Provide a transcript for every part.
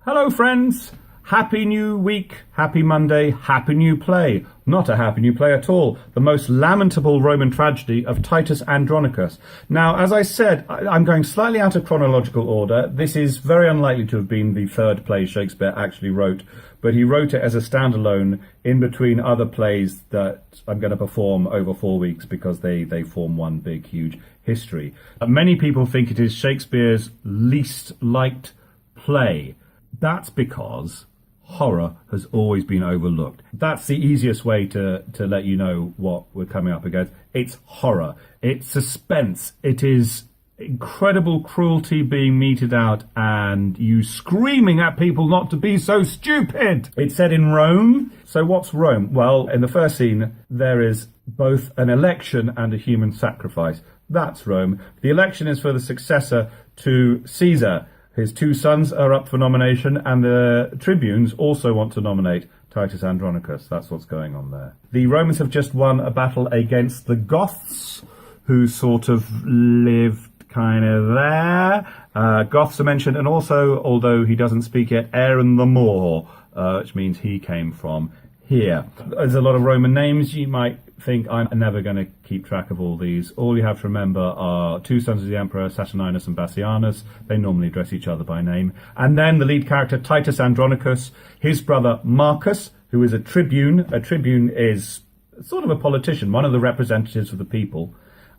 Hello friends, happy new week, happy Monday, happy new play. Not a happy new play at all. The most lamentable Roman tragedy of Titus Andronicus. Now, as I said, I'm going slightly out of chronological order. This is very unlikely to have been the third play Shakespeare actually wrote, but he wrote it as a standalone in between other plays that I'm going to perform over 4 weeks because they form one big, huge history. Many people think it is Shakespeare's least liked play. That's because horror has always been overlooked. That's the easiest way to let you know what we're coming up against. It's horror. It's suspense. It is incredible cruelty being meted out and you screaming at people not to be so stupid. It's set in Rome. So what's Rome? Well, in the first scene, there is both an election and a human sacrifice. That's Rome. The election is for the successor to Caesar. His 2 sons are up for nomination, and the tribunes also want to nominate Titus Andronicus. That's what's going on there. The Romans have just won a battle against the Goths, who sort of lived kind of there. Goths are mentioned, and also, although he doesn't speak it, Aaron the Moor, which means he came from here. There's a lot of Roman names. You might think I'm never going to keep track of all these. All you have to remember are 2 sons of the emperor, Saturninus and Bassianus. They normally address each other by name. And then the lead character, Titus Andronicus, his brother Marcus, who is a tribune. A tribune is sort of a politician, one of the representatives of the people.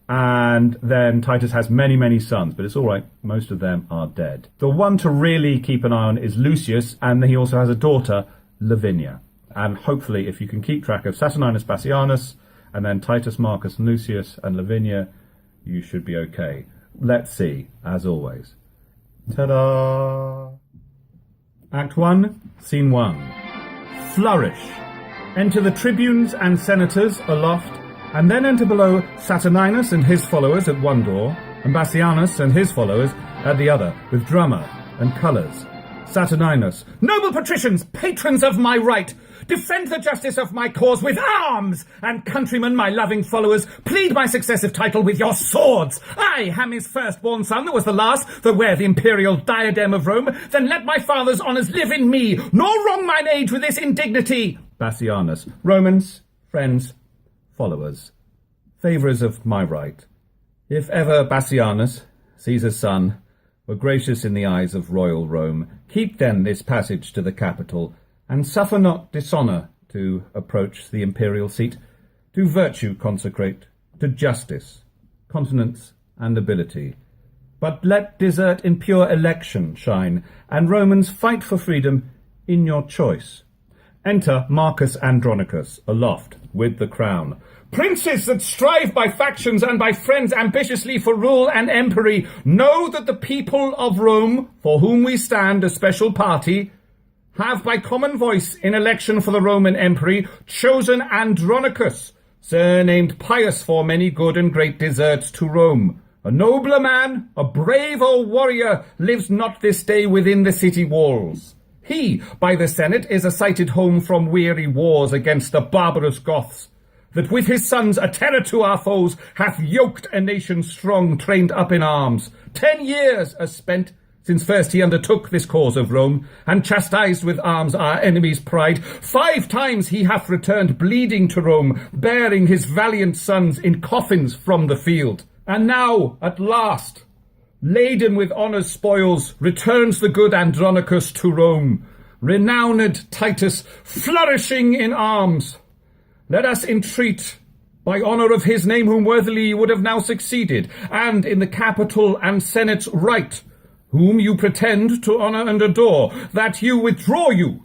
And then Titus has many, many sons, but it's all right. Most of them are dead. The one to really keep an eye on is Lucius, and he also has a daughter, Lavinia. And hopefully, if you can keep track of Saturninus, Bassianus, and then Titus, Marcus, Lucius, and Lavinia, you should be okay. Let's see, as always. Ta-da! Act 1, Scene 1. Flourish. Enter the tribunes and senators aloft, and then enter below Saturninus and his followers at one door, and Bassianus and his followers at the other, with drummer and colours. Saturninus. Noble patricians, patrons of my right, defend the justice of my cause with arms, and countrymen, my loving followers, plead my successive title with your swords. I am his firstborn son, that was the last that wear the imperial diadem of Rome. Then let my father's honours live in me, nor wrong mine age with this indignity. Bassianus. Romans, friends, followers, favourers of my right, if ever Bassianus, Caesar's son, were gracious in the eyes of royal Rome, keep then this passage to the capital, and suffer not dishonour to approach the imperial seat. To virtue consecrate, to justice, continence, and ability. But let desert in pure election shine, and Romans fight for freedom in your choice. Enter Marcus Andronicus, aloft, with the crown. Princes that strive by factions and by friends ambitiously for rule and empery, know that the people of Rome, for whom we stand a special party, have by common voice in election for the Roman empery chosen Andronicus, surnamed Pious for many good and great deserts to Rome. A nobler man, a braver warrior, lives not this day within the city walls. He, by the Senate, is a cited home from weary wars against the barbarous Goths, that with his sons, a terror to our foes, hath yoked a nation strong, trained up in arms. 10 years are spent since first he undertook this cause of Rome, and chastised with arms our enemies' pride. 5 times he hath returned bleeding to Rome, bearing his valiant sons in coffins from the field. And now, at last, laden with honour's spoils, returns the good Andronicus to Rome, renowned Titus, flourishing in arms. Let us entreat, by honour of his name whom worthily you would have now succeeded, and in the capital and senate's right, whom you pretend to honour and adore, that you withdraw you,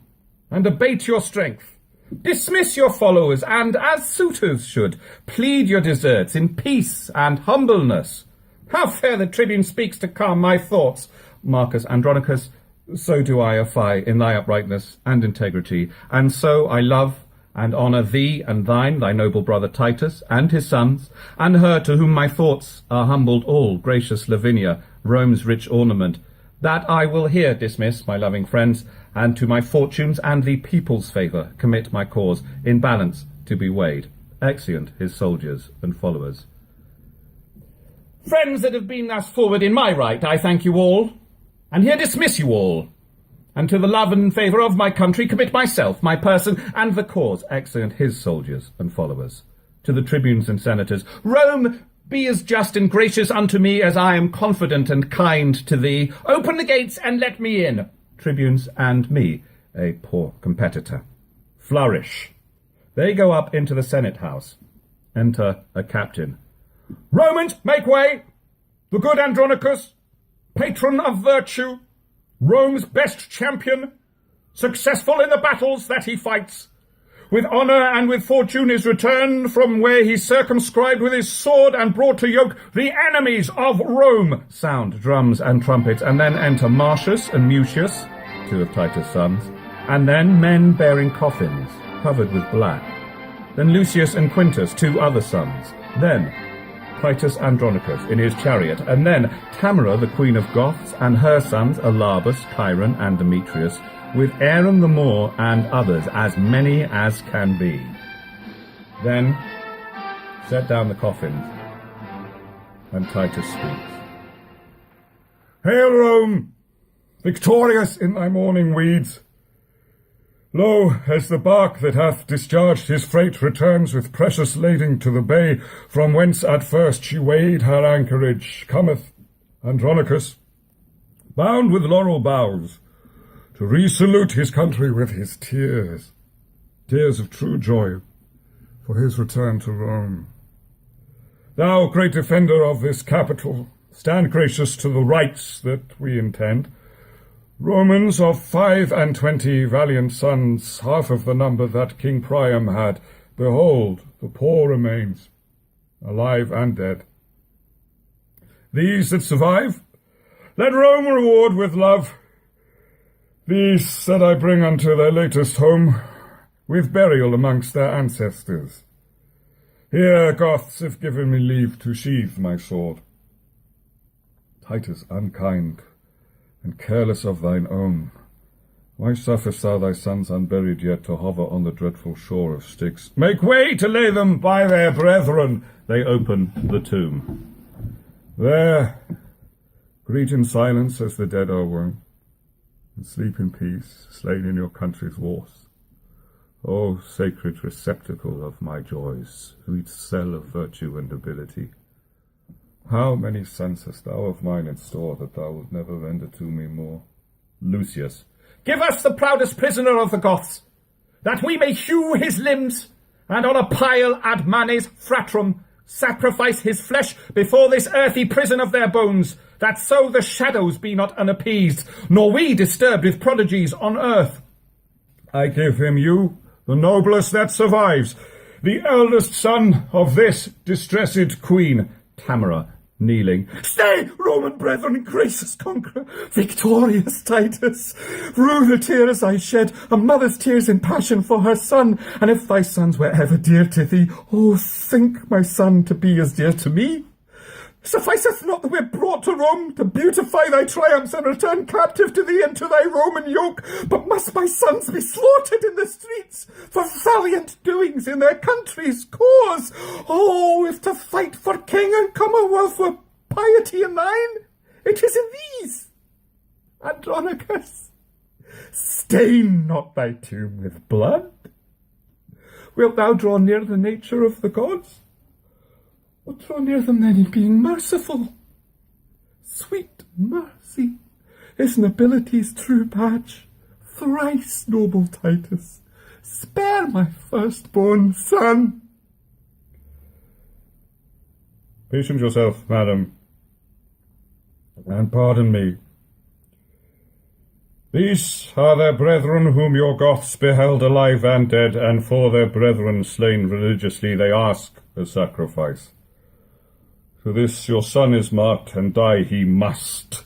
and abate your strength. Dismiss your followers, and, as suitors should, plead your deserts in peace and humbleness. How fair the tribune speaks to calm my thoughts, Marcus Andronicus, so do I affy in thy uprightness and integrity, and so I love and honour thee and thine, thy noble brother Titus, and his sons, and her to whom my thoughts are humbled all, gracious Lavinia, Rome's rich ornament, that I will here dismiss, my loving friends, and to my fortunes and the people's favour commit my cause, in balance to be weighed. Exeunt his soldiers and followers. Friends that have been thus forward in my right, I thank you all, and here dismiss you all. and to the love and favour of my country commit myself, my person, and the cause. Exeunt his soldiers and followers. To the tribunes and senators, Rome, be as just and gracious unto me as I am confident and kind to thee. Open the gates and let me in. Tribunes and me, a poor competitor. Flourish. They go up into the Senate house. Enter a captain. Romans, make way! The good Andronicus, patron of virtue, Rome's best champion, successful in the battles that he fights, with honour and with fortune is returned from where he circumscribed with his sword and brought to yoke the enemies of Rome. Sound drums and trumpets, and then enter Marcius and Mucius, two of Titus' sons, and then men bearing coffins, covered with black. Then Lucius and Quintus, two other sons. Then Titus Andronicus in his chariot, and then Tamara, the queen of Goths, and her sons Alabus, Chiron, and Demetrius, with Aaron the Moor and others, as many as can be. Then set down the coffins, and Titus speaks. Hail, Rome, victorious in thy morning weeds! Lo, as the bark that hath discharged his freight returns with precious lading to the bay, from whence at first she weighed her anchorage, cometh Andronicus, bound with laurel boughs, to re-salute his country with his tears, tears of true joy for his return to Rome. Thou, great defender of this capital, stand gracious to the rights that we intend. Romans, of 25 valiant sons, half of the number that King Priam had, behold, the poor remains, alive and dead. These that survive, let Rome reward with love. These that I bring unto their latest home, with burial amongst their ancestors. Here, Goths have given me leave to sheathe my sword. Titus, unkind, and careless of thine own, why sufferest thou thy sons unburied yet to hover on the dreadful shore of Styx? Make way to lay them by their brethren. They open the tomb. There, greet in silence as the dead are wont, and sleep in peace, slain in your country's wars. O sacred receptacle of my joys, sweet cell of virtue and ability, how many sons hast thou of mine in store that thou wilt never render to me more? Lucius. Give us the proudest prisoner of the Goths, that we may hew his limbs, and on a pile ad manes fratrum sacrifice his flesh before this earthy prison of their bones, that so the shadows be not unappeased, nor we disturbed with prodigies on earth. I give him you, the noblest that survives, the eldest son of this distressed queen. Tamara, kneeling. Stay, Roman brethren, gracious conqueror, victorious Titus. Rue the tears I shed, a mother's tears in passion for her son, and if thy sons were ever dear to thee, oh, think my son to be as dear to me. Sufficeth not that we're brought to Rome to beautify thy triumphs and return captive to thee and to thy Roman yoke, but must my sons be slaughtered in the streets for valiant doings in their country's cause? Oh, if to fight for king and commonwealth were piety in thine, it is in these. Andronicus, stain not thy tomb with blood. Wilt thou draw near the nature of the gods? Or draw near them then in being merciful? Sweet mercy is nobility's true badge. Thrice noble Titus, spare my firstborn son. Patient yourself, madam, and pardon me. These are their brethren whom your Goths beheld alive and dead, and for their brethren slain religiously they ask a sacrifice. To this your son is marked, and die he must,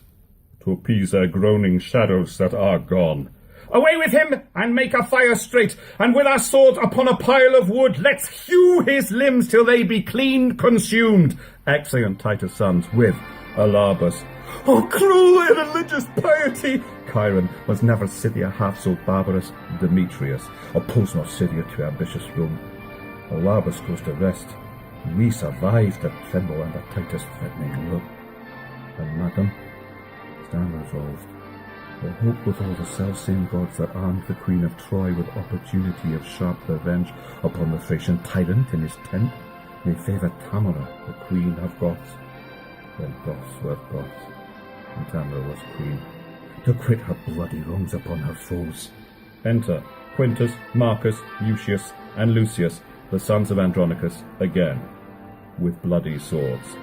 to appease their groaning shadows that are gone. Away with him, and make a fire straight, and with our swords upon a pile of wood, let's hew his limbs till they be clean consumed. Exeunt Titus' sons, with Alabus. Oh, cruel irreligious piety! Chiron was never Scythia half so barbarous. Demetrius opposed not Scythia to ambitious Rome. Alabus goes to rest. We survive the tremble under Titus' threatening look. And madam, stand resolved, or hope with all the self-same gods that armed the Queen of Troy with opportunity of sharp revenge upon the Thracian tyrant in his tent, may favour Tamara, the Queen of Goths. When Goths were Goths, and Tamara was Queen, to quit her bloody wrongs upon her foes. Enter Quintus, Marcus, Lucius, and Lucius, the sons of Andronicus, again, with bloody swords.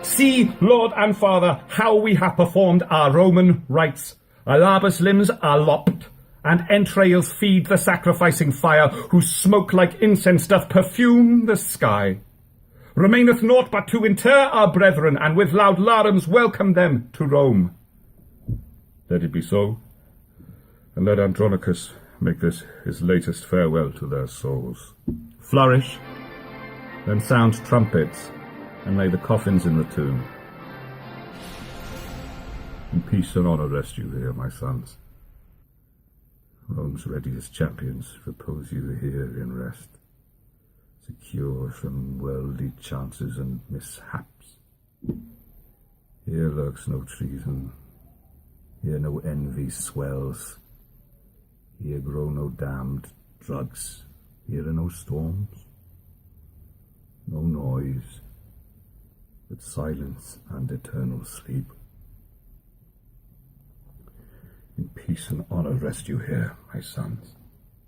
See, Lord and Father, how we have performed our Roman rites. Alarbus' limbs are lopped, and entrails feed the sacrificing fire, whose smoke like incense doth perfume the sky. Remaineth naught but to inter our brethren, and with loud larums welcome them to Rome. Let it be so, and let Andronicus make this his latest farewell to their souls. Flourish, then sound trumpets, and lay the coffins in the tomb. In peace and honour rest you here, my sons. Rome's readiest champions, repose you here in rest, secure from worldly chances and mishaps. Here lurks no treason, here no envy swells, here grow no damned drugs, here are no storms, no noise, but silence and eternal sleep. In peace and honour rest you here, my sons.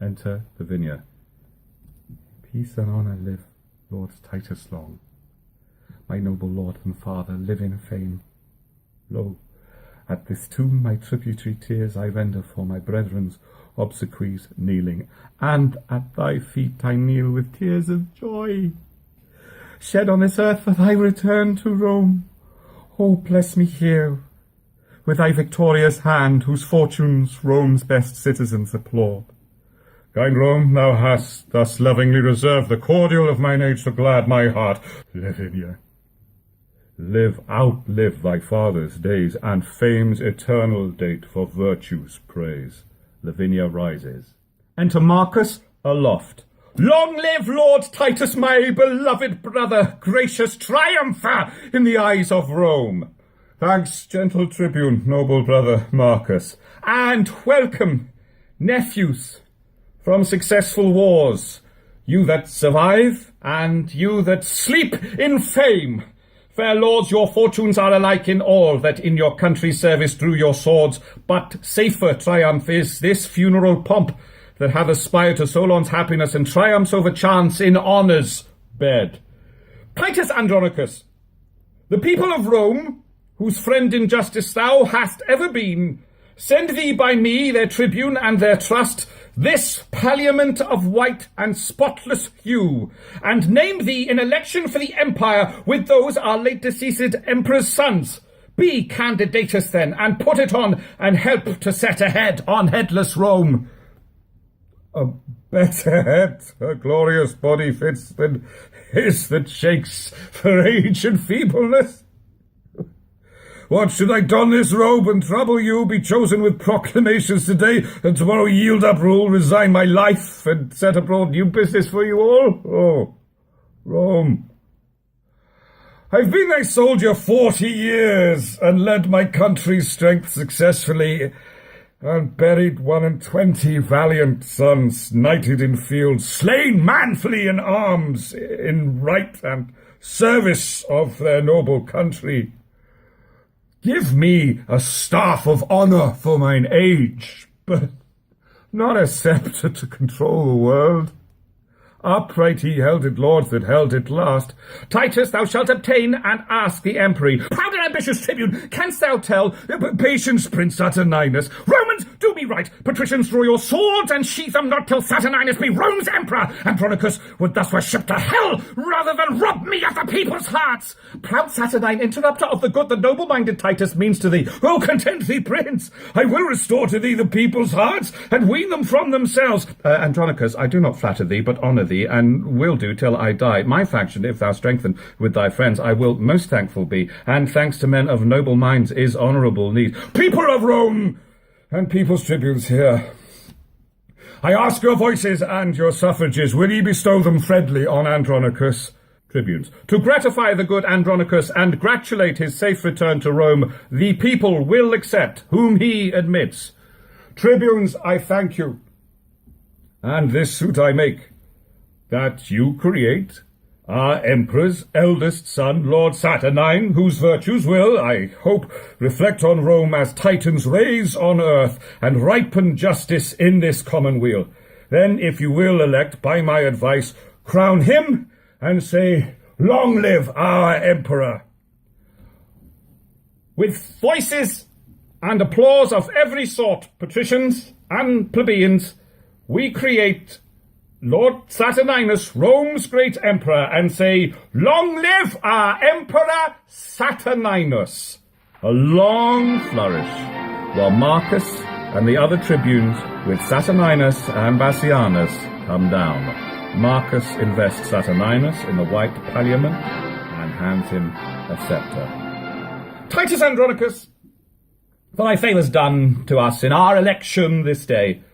Enter Lavinia. Peace and honour live, Lord Titus long. My noble lord and father, live in fame. Lo, at this tomb my tributary tears I render for my brethren's obsequies kneeling, and at thy feet I kneel with tears of joy, shed on this earth for thy return to Rome. Oh, bless me here, with thy victorious hand, whose fortunes Rome's best citizens applaud. Kind Rome, thou hast thus lovingly reserved the cordial of mine age to glad my heart. Lavinia, outlive thy father's days, and fame's eternal date for virtue's praise. Lavinia rises. Enter Marcus aloft. Long live Lord Titus, my beloved brother, gracious triumpher in the eyes of Rome. Thanks, gentle tribune, noble brother Marcus, and welcome, nephews, from successful wars, you that survive, and you that sleep in fame. Fair lords, your fortunes are alike in all that in your country's service drew your swords, but safer triumph is this funeral pomp that hath aspired to Solon's happiness and triumphs over chance in honour's bed. Titus Andronicus, the people of Rome, whose friend in justice thou hast ever been, send thee by me their tribune and their trust, this palliament of white and spotless hue, and name thee in election for the empire with those our late deceased emperor's sons. Be candidatus then, and put it on, and help to set a head on headless Rome. A better head, a glorious body fits than his that shakes for age and feebleness. What, should I don this robe and trouble you, be chosen with proclamations today, and tomorrow yield up rule, resign my life, and set abroad new business for you all? Oh, Rome. I've been thy soldier 40 years, and led my country's strength successfully, and buried 21 valiant sons, knighted in field, slain manfully in arms, in right and service of their noble country. Give me a staff of honour for mine age, but not a sceptre to control the world. Upright he held it, lords that held it last. Titus, thou shalt obtain and ask the empery. Proud and ambitious tribune, canst thou tell, patience, Prince Saturninus, Romans, do me right. Patricians, draw your swords and sheath them not till Saturninus be Rome's emperor. Andronicus would thus worship to hell rather than rob me of the people's hearts. Proud Saturnine, interrupter of the good the noble-minded Titus means to thee. Oh, content thee, prince. I will restore to thee the people's hearts and wean them from themselves. Andronicus, I do not flatter thee, but honour thee, and will do till I die. My faction, if thou strengthen with thy friends, I will most thankful be, and thanks to men of noble minds is honourable need. People of Rome, and people's tribunes here, I ask your voices and your suffrages, will ye bestow them friendly on Andronicus? Tribunes. To gratify the good Andronicus and gratulate his safe return to Rome, the people will accept whom he admits. Tribunes, I thank you. And this suit I make, that you create our emperor's eldest son, Lord Saturnine, whose virtues will, I hope, reflect on Rome as Titans raise on earth and ripen justice in this commonweal. Then, if you will elect, by my advice, crown him and say, long live our emperor. With voices and applause of every sort, patricians and plebeians, we create Lord Saturninus, Rome's great emperor, and say, long live our emperor Saturninus. A long flourish, while Marcus and the other tribunes with Saturninus and Bassianus come down. Marcus invests Saturninus in the white pallium and hands him a scepter. Titus Andronicus, for thy favours done to us in our election this day,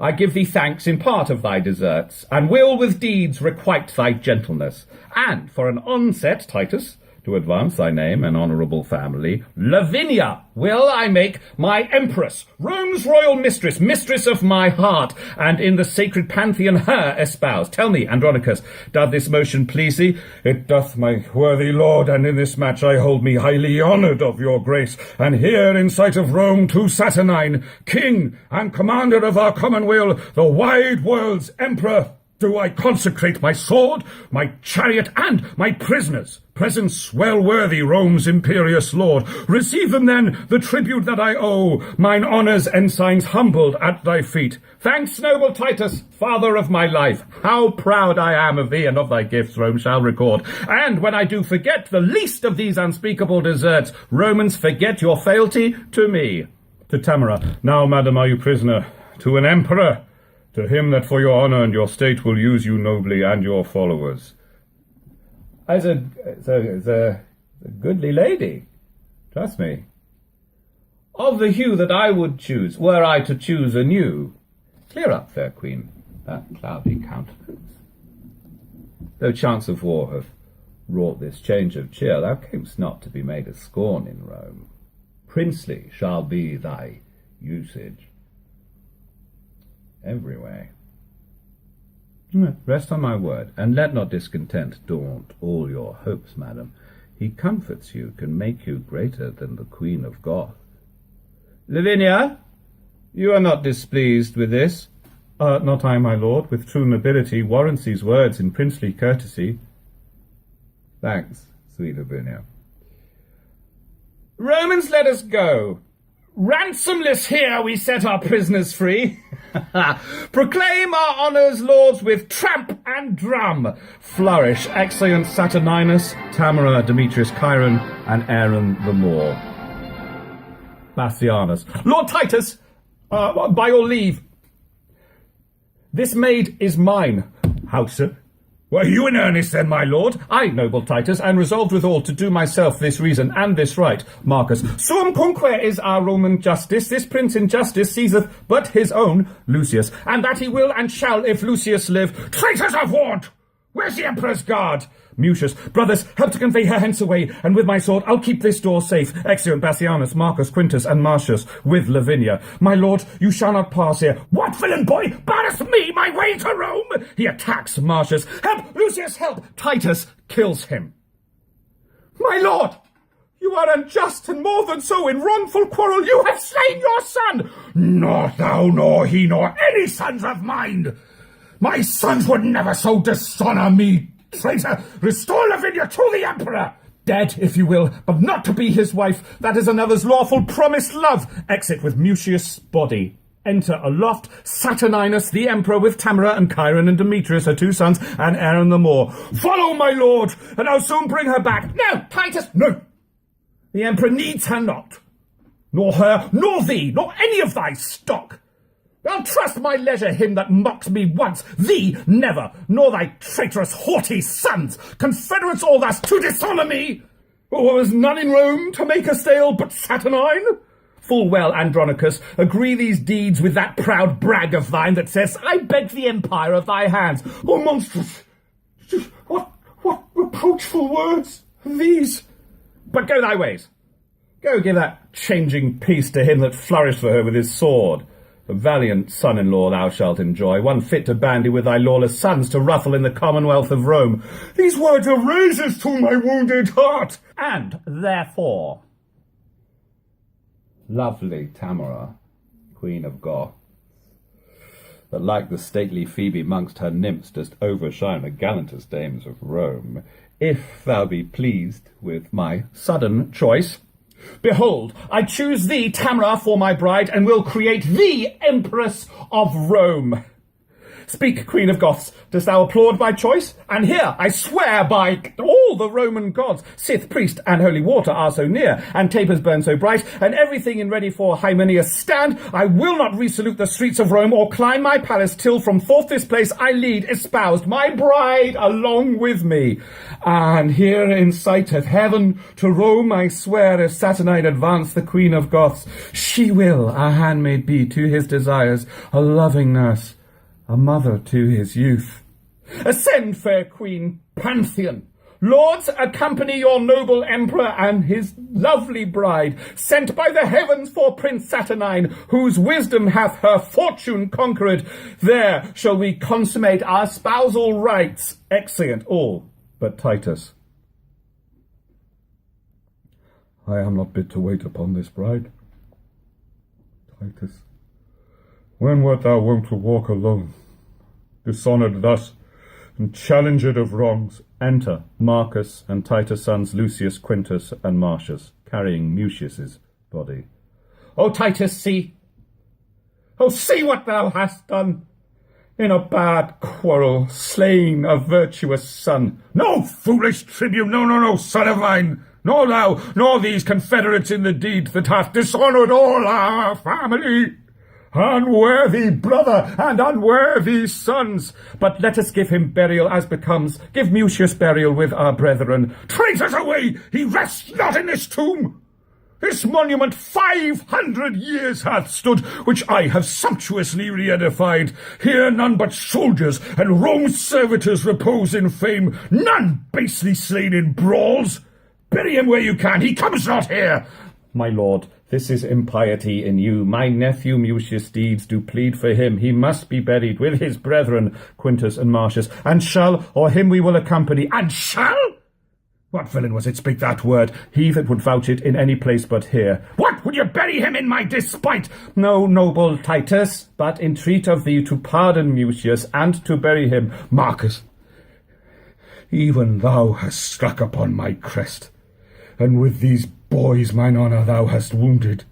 I give thee thanks in part of thy deserts, and will with deeds requite thy gentleness. And for an onset, Titus, to advance thy name and honourable family, Lavinia will I make my empress, Rome's royal mistress, mistress of my heart, and in the sacred pantheon her espouse. Tell me, Andronicus, doth this motion please thee? It doth, my worthy lord, and in this match I hold me highly honoured of your grace, and here in sight of Rome to Saturnine, king and commander of our commonweal, the wide world's emperor, do I consecrate my sword, my chariot, and my prisoners. Presents well worthy Rome's imperious lord. Receive them then, the tribute that I owe, mine honours ensigns humbled at thy feet. Thanks, noble Titus, father of my life. How proud I am of thee and of thy gifts, Rome shall record. And when I do forget the least of these unspeakable deserts, Romans, forget your fealty to me. To Tamara, now, madam, are you prisoner? To an emperor, to him that for your honour and your state will use you nobly and your followers. As a goodly lady, trust me. Of the hue that I would choose, were I to choose anew. Clear up, fair queen, that cloudy countenance. Though chance of war have wrought this change of cheer, thou camest not to be made a scorn in Rome. Princely shall be thy usage every way. Rest on my word, and let not discontent daunt all your hopes, madam. He comforts you, can make you greater than the Queen of Goth. Lavinia, you are not displeased with this? Not I, my lord, with true nobility, warrants these words in princely courtesy. Thanks, sweet Lavinia. Romans, let us go. Ransomless here we set our prisoners free. Proclaim our honours, lords, with tramp and drum. Flourish, excellent Saturninus, Tamara, Demetrius, Chiron, and Aaron the Moor. Bassianus. Lord Titus, by your leave, this maid is mine. How, sir? Were you in earnest then, my lord? Ay, noble Titus, and resolved withal to do myself this reason and this right. Marcus. Suum cumque is our Roman justice. This prince in justice seizeth but his own, Lucius, and that he will and shall if Lucius live. Traitors of want! Where's the emperor's guard? Mucius. Brothers, help to convey her hence away, and with my sword I'll keep this door safe. Exeunt Bassianus, Marcus, Quintus, and Marcius, with Lavinia. My lord, you shall not pass here. What, villain boy, barrest me my way to Rome? He attacks Marcius. Help, Lucius, help! Titus kills him. My lord, you are unjust, and more than so, in wrongful quarrel you have slain your son. Nor thou, nor he, nor any sons of mine. My sons would never so dishonour me. Traitor, restore Lavinia to the emperor. Dead, if you will, but not to be his wife. That is another's lawful promised love. Exit with Mucius' body. Enter aloft Saturninus the emperor with Tamara and Chiron and Demetrius, her two sons, and Aaron the Moor. Follow, my lord, and I'll soon bring her back. No, Titus, no. The emperor needs her not. Nor her, nor thee, nor any of thy stock. I'll trust my leisure him that mocks me once, thee never, nor thy traitorous haughty sons, confederates all thus to dishonour me. Or was none in Rome to make a stale but Saturnine? Full well, Andronicus, agree these deeds with that proud brag of thine that says, I beg the empire of thy hands. O monstrous! What reproachful words these? But go thy ways. Go give that changing peace to him that flourished for her with his sword. A valiant son-in-law thou shalt enjoy, one fit to bandy with thy lawless sons to ruffle in the commonwealth of Rome. These words are razors to my wounded heart. And therefore, lovely Tamara, queen of Goth, that like the stately Phoebe mongst her nymphs dost overshine the gallantest dames of Rome, if thou be pleased with my sudden choice, behold, I choose thee, Tamara, for my bride, and will create thee Empress of Rome. Speak, Queen of Goths, dost thou applaud my choice? And here I swear by all the Roman gods, sith, priest, and holy water are so near, and tapers burn so bright, and everything in ready for Hymenaeus stand, I will not resalute the streets of Rome, or climb my palace, till from forth this place I lead, espoused, my bride along with me. And here in sight of heaven, to Rome I swear, if Saturnine advance the Queen of Goths, she will a handmaid be to his desires, a loving nurse, a mother to his youth. Ascend, fair queen, Pantheon. Lords, accompany your noble emperor and his lovely bride, sent by the heavens for Prince Saturnine, whose wisdom hath her fortune conquered. There shall we consummate our spousal rites. Exeunt all but Titus. I am not bid to wait upon this bride. Titus, when wert thou wont to walk alone, dishonoured thus, and challenged of wrongs? Enter Marcus and Titus' sons Lucius, Quintus, and Marcius, carrying Mucius's body. O Titus, see! O see what thou hast done! In a bad quarrel, slain a virtuous son. No, foolish tribune, no, son of mine! Nor thou, nor these confederates in the deed that hath dishonoured all our family. Unworthy brother and unworthy sons! But let us give him burial as becomes. Give Mucius burial with our brethren. Traitors away! He rests not in this tomb! This monument 500 years hath stood, which I have sumptuously re-edified. Here none but soldiers and Rome's servitors repose in fame, none basely slain in brawls. Bury him where you can, he comes not here. My lord, this is impiety in you. My nephew Mucius' deeds do plead for him. He must be buried with his brethren, Quintus and Marcius, and shall, or him we will accompany. And shall? What villain was it spake that word? He that would vouch it in any place but here. What, would you bury him in my despite? No, noble Titus, but entreat of thee to pardon Mucius, and to bury him. Marcus, even thou hast struck upon my crest, and with these boys mine honour thou hast wounded.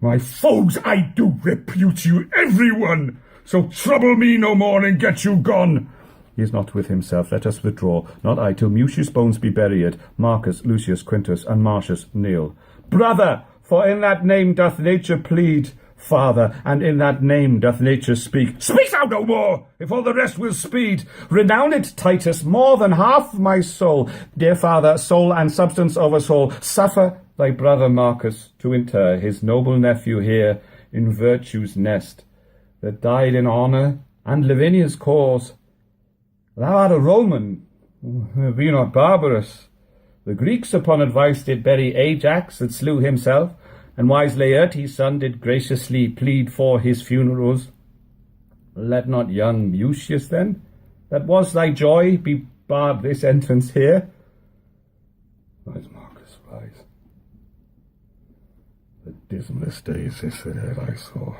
My foes, I do repute you, every one, so trouble me no more and get you gone. He is not with himself, let us withdraw, not I, till Mucius' bones be buried. Marcus, Lucius, Quintus, and Marcius kneel. Brother, for in that name doth nature plead. Father, and in that name doth nature speak. Speak thou no more, if all the rest will speed. Renown it, Titus, more than half my soul. Dear father, soul and substance of us all, suffer thy brother Marcus to inter his noble nephew here in virtue's nest, that died in honour and Lavinia's cause. Thou art a Roman, be not barbarous. The Greeks upon advice did bury Ajax that slew himself, and wise Laertes' son did graciously plead for his funerals. Let not young Mucius, then, that was thy joy, be barred this entrance here. Rise, Marcus, rise. The dismalest day is this that e'er I saw,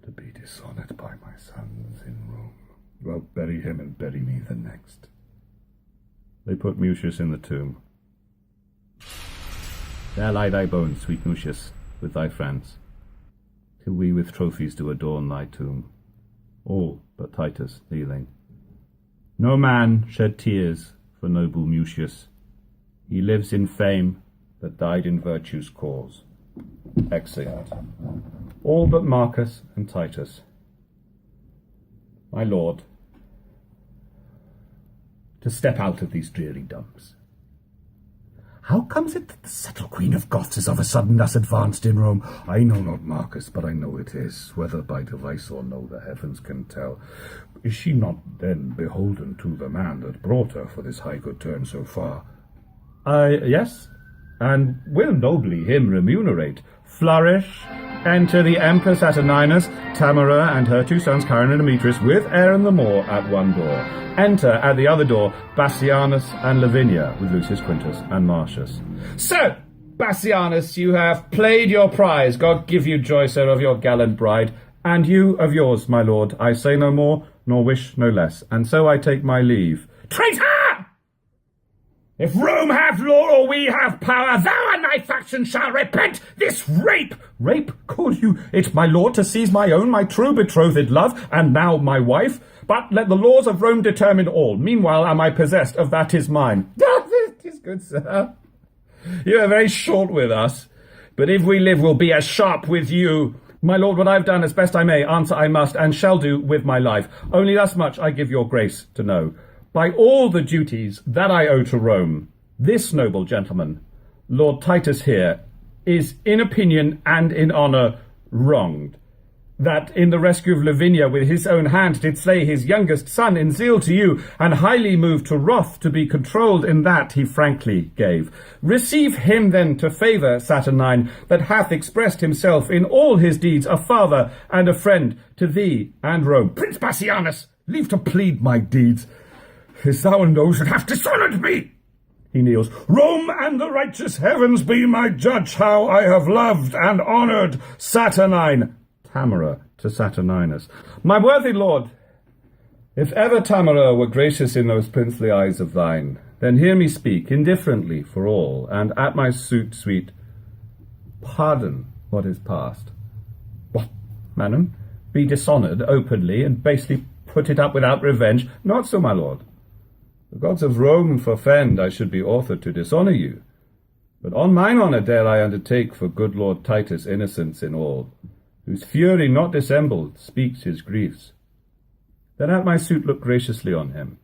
to be dishonoured by my sons in Rome. Well, bury him and bury me the next. They put Mucius in the tomb. There lie thy bones, sweet Mucius, with thy friends, till we with trophies do adorn thy tomb, all but Titus kneeling. No man shed tears for noble Mucius. He lives in fame that died in virtue's cause. Exeunt. All but Marcus and Titus. My lord, to step out of these dreary dumps, How comes it that the subtle Queen of Goths is of a sudden thus advanced in Rome? I know not, Marcus, but I know it is. Whether by device or no, the heavens can tell. Is she not then beholden to the man that brought her for this high good turn so far? Yes, and will nobly him remunerate. Flourish, enter the Empress Saturninus, Tamara, and her 2 sons, Chiron and Demetrius, with Aaron the Moor at one door. Enter at the other door Bassianus and Lavinia, with Lucius Quintus and Marcius. So, Bassianus, you have played your prize. God give you joy, sir, of your gallant bride, and you of yours, my lord. I say no more, nor wish no less, and so I take my leave. Traitor! If Rome have law or we have power, thou and thy faction shall repent this rape. Rape, call you it, my lord, to seize my own, my true betrothed love, and now my wife? But let the laws of Rome determine all. Meanwhile am I possessed of that is mine. It is good, sir. You are very short with us, but if we live, we'll be as sharp with you. My lord, what I have done as best I may, answer I must, and shall do with my life. Only thus much I give your grace to know. By all the duties that I owe to Rome, this noble gentleman, Lord Titus here, is in opinion and in honour wronged. That in the rescue of Lavinia with his own hand did slay his youngest son in zeal to you, and highly moved to wrath to be controlled in that he frankly gave. Receive him then to favour, Saturnine, that hath expressed himself in all his deeds a father and a friend to thee and Rome. Prince Bassianus, leave to plead my deeds. As thou and those that have dishonoured me. He kneels. Rome and the righteous heavens be my judge how I have loved and honoured Saturnine. Tamara to Saturninus. My worthy lord, if ever Tamara were gracious in those princely eyes of thine, then hear me speak indifferently for all, and at my suit sweet, pardon what is past. What, madam? Be dishonoured openly, and basely put it up without revenge? Not so, my lord. The gods of Rome forfend I should be author to dishonour you. But on mine honour dare I undertake for good Lord Titus innocence in all, whose fury not dissembled speaks his griefs. Then at my suit look graciously on him.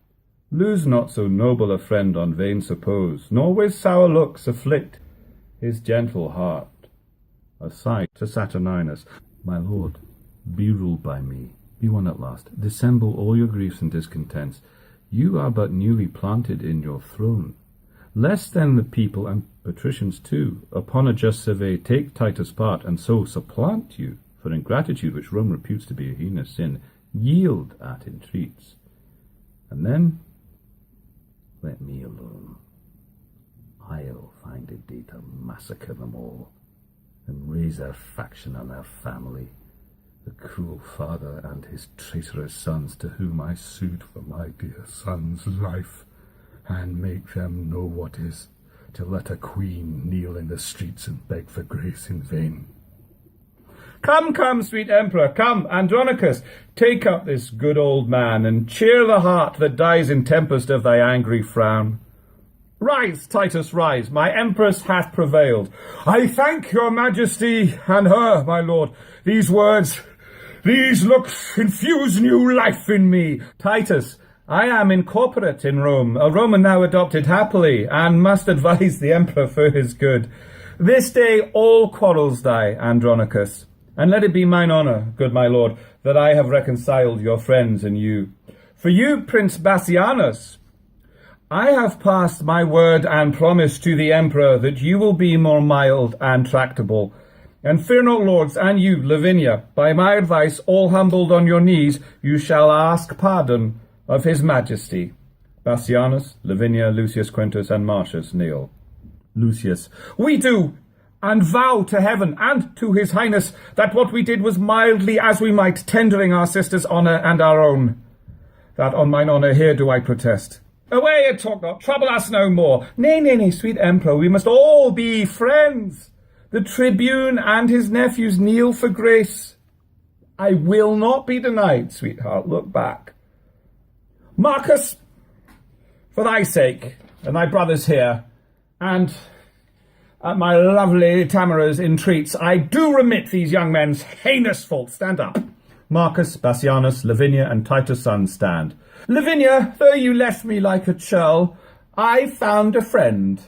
Lose not so noble a friend on vain suppose, nor with sour looks afflict his gentle heart. Aside to Saturninus. My lord, be ruled by me, be one at last. Dissemble all your griefs and discontents. You are but newly planted in your throne. Less than the people, and patricians too, upon a just survey take Titus' part, and so supplant you, for ingratitude, which Rome reputes to be a heinous sin, yield at entreats. And then, let me alone. I'll find a day to massacre them all, and raise their faction on their family, the cruel father and his traitorous sons, to whom I sued for my dear son's life, and make them know what is to let a queen kneel in the streets and beg for grace in vain. Come, come, sweet emperor, come, Andronicus, take up this good old man, and cheer the heart that dies in tempest of thy angry frown. Rise, Titus, rise, my empress hath prevailed. I thank your majesty and her, my lord. These words, these looks infuse new life in me. Titus, I am incorporate in Rome, a Roman now adopted happily, and must advise the emperor for his good. This day all quarrels die, Andronicus, and let it be mine honour, good my lord, that I have reconciled your friends and you. For you, Prince Bassianus, I have passed my word and promise to the emperor that you will be more mild and tractable. And fear not, lords, and you, Lavinia, by my advice, all humbled on your knees, you shall ask pardon of his majesty. Bassianus, Lavinia, Lucius Quintus, and Marcius kneel. Lucius, we do, and vow to heaven and to his highness that what we did was mildly as we might, tendering our sister's honour and our own. That on mine honour here do I protest. Away, and talk not, trouble us no more. Nay, nay, nay, sweet emperor, we must all be friends. The tribune and his nephews kneel for grace. I will not be denied, sweetheart, look back. Marcus, for thy sake, and thy brothers here, and at my lovely Tamara's entreats, I do remit these young men's heinous faults. Stand up. Marcus, Bassianus, Lavinia, and Titus' sons stand. Lavinia, though you left me like a churl, I found a friend,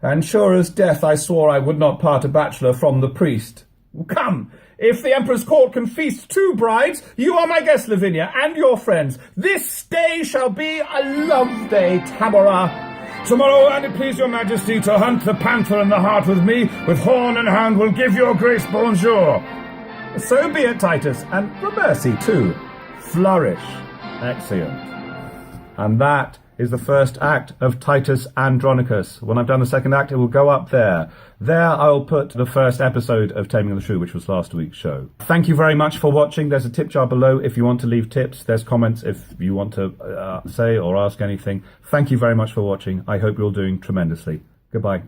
and sure as death I swore I would not part a bachelor from the priest. Come, if the Emperor's court can feast 2 brides, you are my guest, Lavinia, and your friends. This day shall be a love day, Tamora. Tomorrow, and it please your majesty to hunt the panther in the hart with me, with horn and hound will give your grace bonjour. So be it, Titus, and for mercy too. Flourish. Excellent. And that is the first act of Titus Andronicus. When I've done the second act, it will go up there. There I'll put the first episode of Taming of the Shrew, which was last week's show. Thank you very much for watching. There's a tip jar below if you want to leave tips. There's comments if you want to say or ask anything. Thank you very much for watching. I hope you're doing tremendously. Goodbye.